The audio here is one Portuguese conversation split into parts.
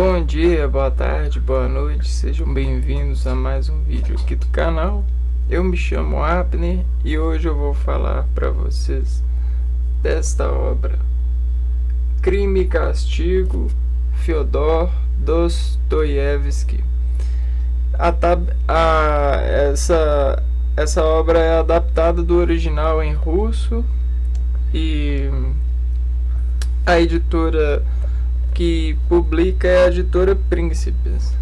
Bom dia, boa tarde, boa noite, sejam bem-vindos a mais um vídeo aqui do canal. Eu me chamo Abner e hoje eu vou falar para vocês desta obra, Crime e Castigo, Fyodor Dostoiévski. Essa obra é adaptada do original em russo e a editora que publica é a editora Príncipes.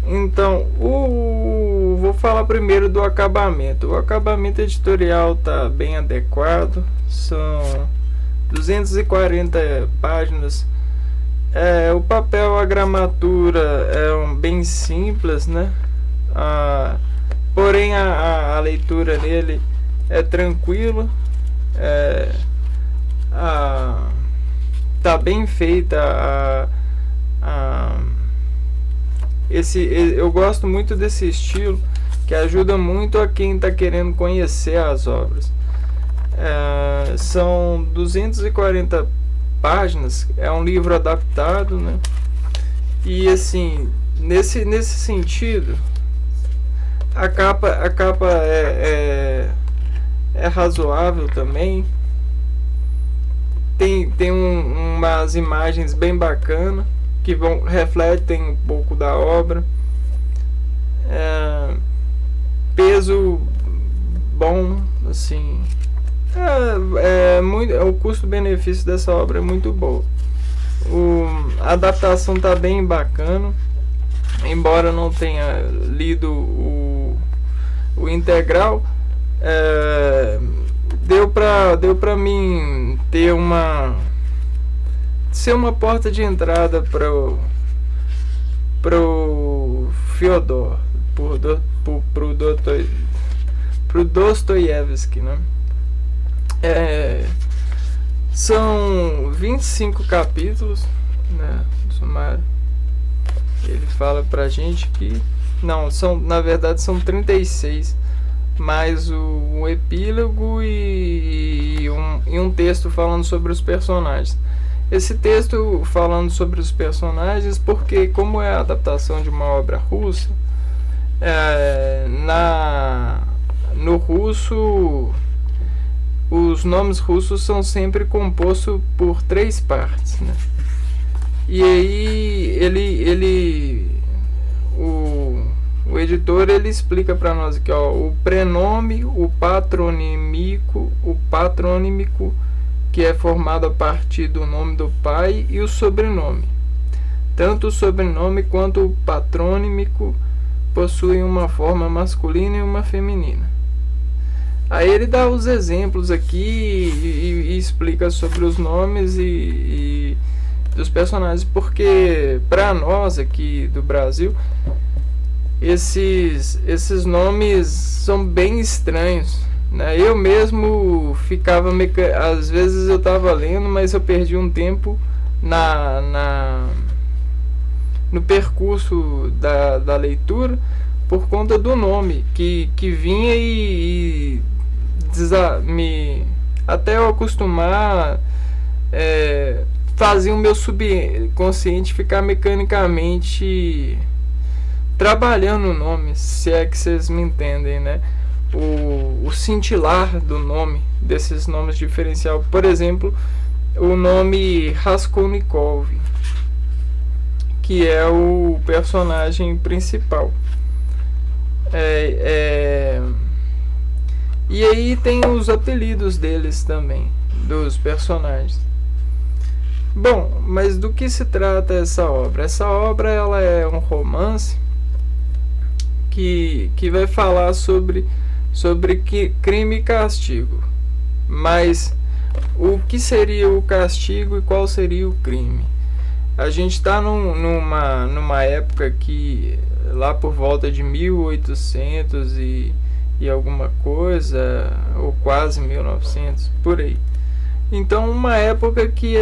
Então, vou falar primeiro do acabamento. O acabamento editorial está bem adequado, são 240 páginas. O papel, a gramatura é bem simples, né? Porém a leitura nele é tranquila. Tá bem feita eu gosto muito desse estilo, que ajuda muito a quem está querendo conhecer as obras. São 240 páginas, é um livro adaptado, né? E assim, nesse sentido, a capa é razoável também. Tem umas imagens bem bacanas que refletem um pouco da obra. Peso bom, assim. O custo-benefício dessa obra é muito boa. A adaptação tá bem bacana, embora não tenha lido o integral. Deu pra mim ser uma porta de entrada pro Fyodor, pro Dostoiévski, né? São 25 capítulos, né, do sumário. Ele fala pra gente que na verdade são 36, mais um epílogo e um texto falando sobre os personagens. Esse texto falando sobre os personagens, porque como é a adaptação de uma obra russa, no russo, os nomes russos são sempre compostos por 3 partes, né? E aí o editor ele explica para nós aqui, o prenome, o patronímico, que é formado a partir do nome do pai, e o sobrenome. Tanto o sobrenome quanto o patronímico possuem uma forma masculina e uma feminina. Aí ele dá os exemplos aqui e explica sobre os nomes e dos personagens, porque para nós aqui do Brasil esses nomes são bem estranhos, né? Eu mesmo ficava às vezes eu estava lendo, mas eu perdi um tempo no percurso da leitura por conta do nome que vinha até eu acostumar, fazia o meu subconsciente ficar mecanicamente trabalhando o nome, se é que vocês me entendem, né? O cintilar do nome, desses nomes diferencial. Por exemplo, o nome Raskolnikov, que é o personagem principal. E aí tem os apelidos deles também, dos personagens. Bom, mas do que se trata essa obra? Essa obra ela é um romance que vai falar sobre crime e castigo. Mas o que seria o castigo e qual seria o crime? A gente está numa época que lá por volta de 1800 e alguma coisa, ou quase 1900, por aí. Então uma época que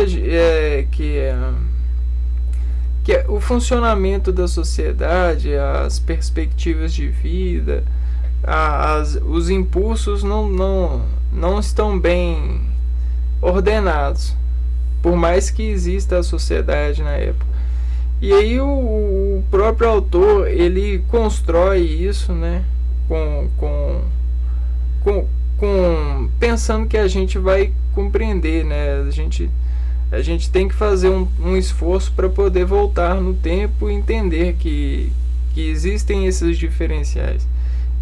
o funcionamento da sociedade, as perspectivas de vida, os impulsos não estão bem ordenados. por mais que exista a sociedade na época. E aí o próprio autor, ele constrói isso, né, pensando que a gente vai compreender, né, a gente tem que fazer um esforço para poder voltar no tempo e entender que existem esses diferenciais.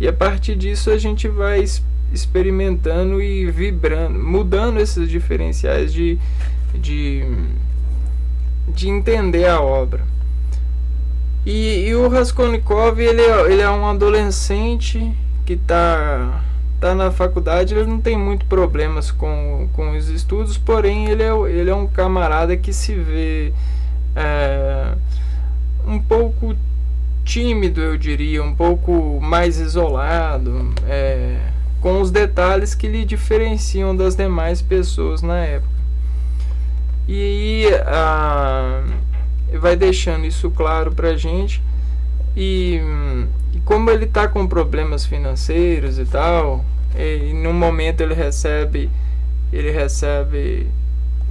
E a partir disso a gente vai experimentando e vibrando, mudando esses diferenciais de entender a obra. E o Raskolnikov, ele é um adolescente que está na faculdade. Ele não tem muito problemas com os estudos, porém ele é um camarada que se vê um pouco tímido, eu diria, um pouco mais isolado, com os detalhes que lhe diferenciam das demais pessoas na época. E aí vai deixando isso claro pra gente. E como ele tá com problemas financeiros e tal, e num momento ele recebe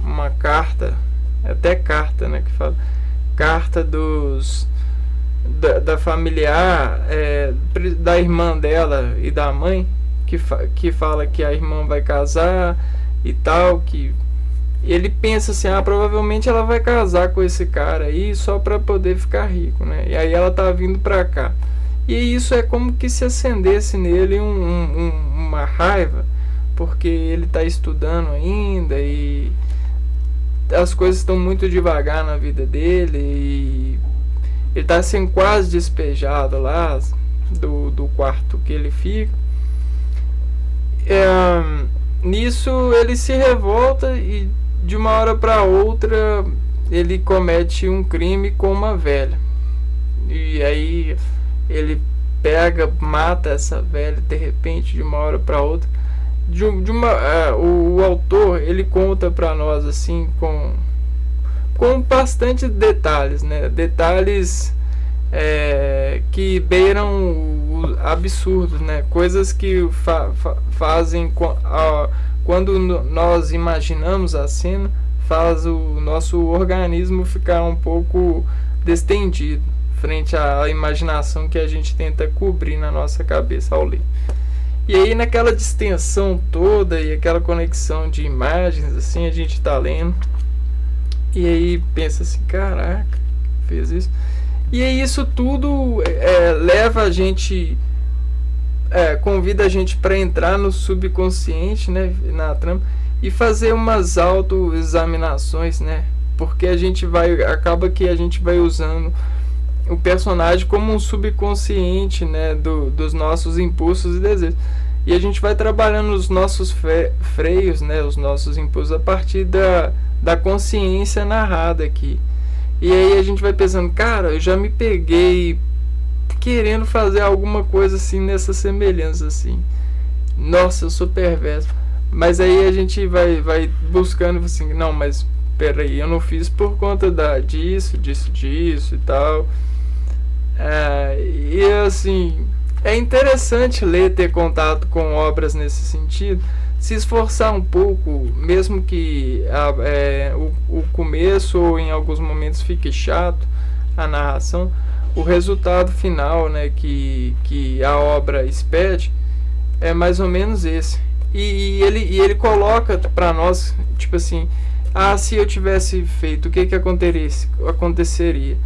uma carta, até carta, né, que fala, carta da familiar, da irmã dela e da mãe, que fala que a irmã vai casar e tal, que ele pensa assim, provavelmente ela vai casar com esse cara aí só pra poder ficar rico, né? E aí ela tá vindo pra cá. E isso é como que se acendesse nele uma raiva, porque ele tá estudando ainda e as coisas estão muito devagar na vida dele e ele tá assim quase despejado lá do quarto que ele fica. Nisso ele se revolta e de uma hora para outra ele comete um crime com uma velha. E aí ele mata essa velha de repente, de uma hora para outra. O autor, ele conta para nós assim com bastante detalhes, né? Detalhes que beiram o absurdo, né? Coisas que fazem quando nós imaginamos a cena, faz o nosso organismo ficar um pouco distendido frente à imaginação que a gente tenta cobrir na nossa cabeça ao ler. E aí naquela distensão toda e aquela conexão de imagens, assim, a gente tá lendo e aí pensa assim, caraca, fez isso. E aí isso tudo leva a gente, convida a gente para entrar no subconsciente, né, na trama, e fazer umas autoexaminações, né, porque acaba que a gente vai usando o personagem como um subconsciente, né, dos nossos impulsos e desejos. E a gente vai trabalhando os nossos freios, né, os nossos impulsos a partir da consciência narrada aqui. E aí a gente vai pensando, cara, eu já me peguei querendo fazer alguma coisa assim nessa semelhança assim. Nossa, eu sou perverso. Mas aí a gente vai buscando assim, não, mas peraí, eu não fiz por conta disso e tal. E assim, é interessante ter contato com obras nesse sentido, se esforçar um pouco, mesmo que o começo ou em alguns momentos fique chato a narração, o resultado final, né, que a obra expede é mais ou menos esse. E ele coloca para nós, tipo assim, se eu tivesse feito, o que aconteceria?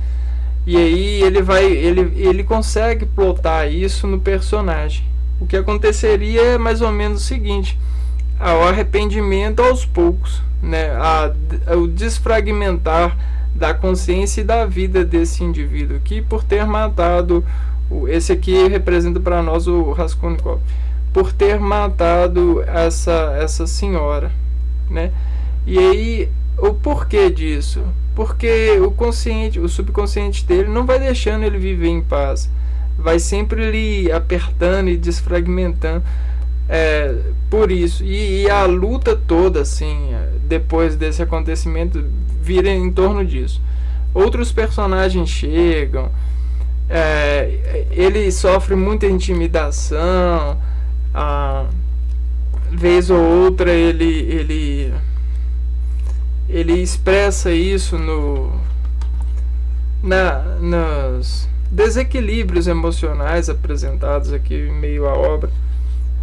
E aí ele consegue plotar isso no personagem. O que aconteceria é mais ou menos o seguinte: o arrependimento aos poucos, né? O desfragmentar da consciência e da vida desse indivíduo aqui por ter matado. Esse aqui representa para nós o Raskolnikov, por ter matado essa senhora, né? E aí o porquê disso? Porque o subconsciente dele não vai deixando ele viver em paz, vai sempre lhe apertando e desfragmentando, por isso. E a luta toda, assim, depois desse acontecimento, vira em torno disso. Outros personagens chegam, ele sofre muita intimidação, vez ou outra ele ele expressa isso nos desequilíbrios emocionais apresentados aqui em meio à obra,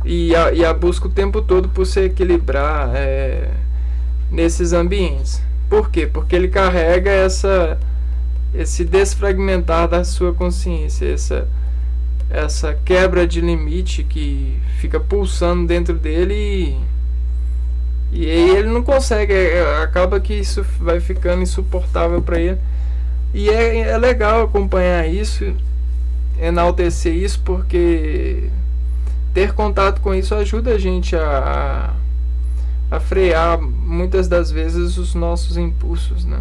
e a busca o tempo todo por se equilibrar nesses ambientes. Por quê? Porque ele carrega esse desfragmentar da sua consciência, essa quebra de limite que fica pulsando dentro dele, e aí ele não consegue, acaba que isso vai ficando insuportável para ele. E é legal acompanhar isso, enaltecer isso, porque ter contato com isso ajuda a gente a frear muitas das vezes os nossos impulsos, né?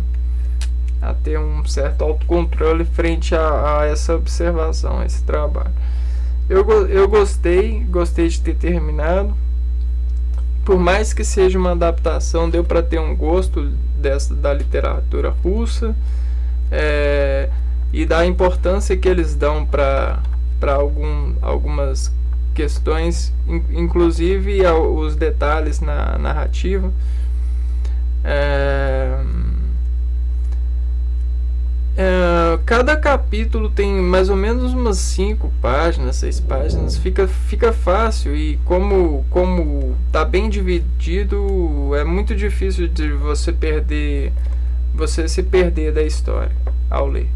A ter um certo autocontrole frente a essa observação, a esse trabalho. Eu gostei de ter terminado. Por mais que seja uma adaptação, deu para ter um gosto da literatura russa, e da importância que eles dão para algumas questões, inclusive os detalhes na narrativa. Cada capítulo tem mais ou menos umas 5 páginas, 6 páginas, fica fácil, e como tá bem dividido, é muito difícil de você se perder da história ao ler.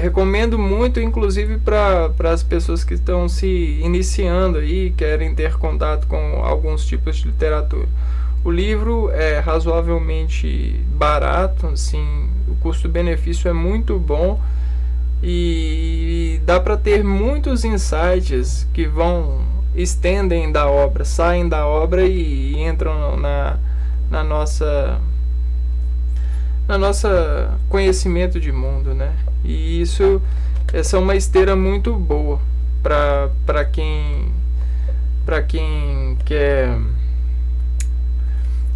Recomendo muito, inclusive para as pessoas que estão se iniciando aí, querem ter contato com alguns tipos de literatura. O livro é razoavelmente barato, assim, o custo-benefício é muito bom, e dá para ter muitos insights que estendem da obra, saem da obra e entram na nossa conhecimento de mundo, né? E essa é uma esteira muito boa para quem quer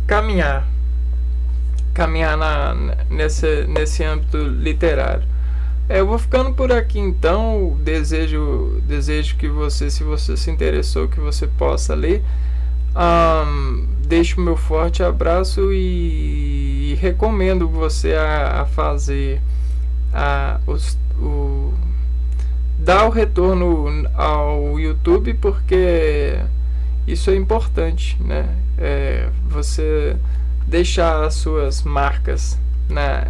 caminhar nesse âmbito literário. Eu vou ficando por aqui então. Desejo que você, se você se interessou, que você possa ler. Deixo o meu forte abraço e recomendo você a fazer dar o retorno ao YouTube, porque isso é importante, né? Você deixar as suas marcas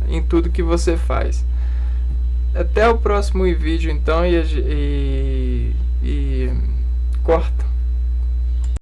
em tudo que você faz. Até o próximo vídeo então, e corta.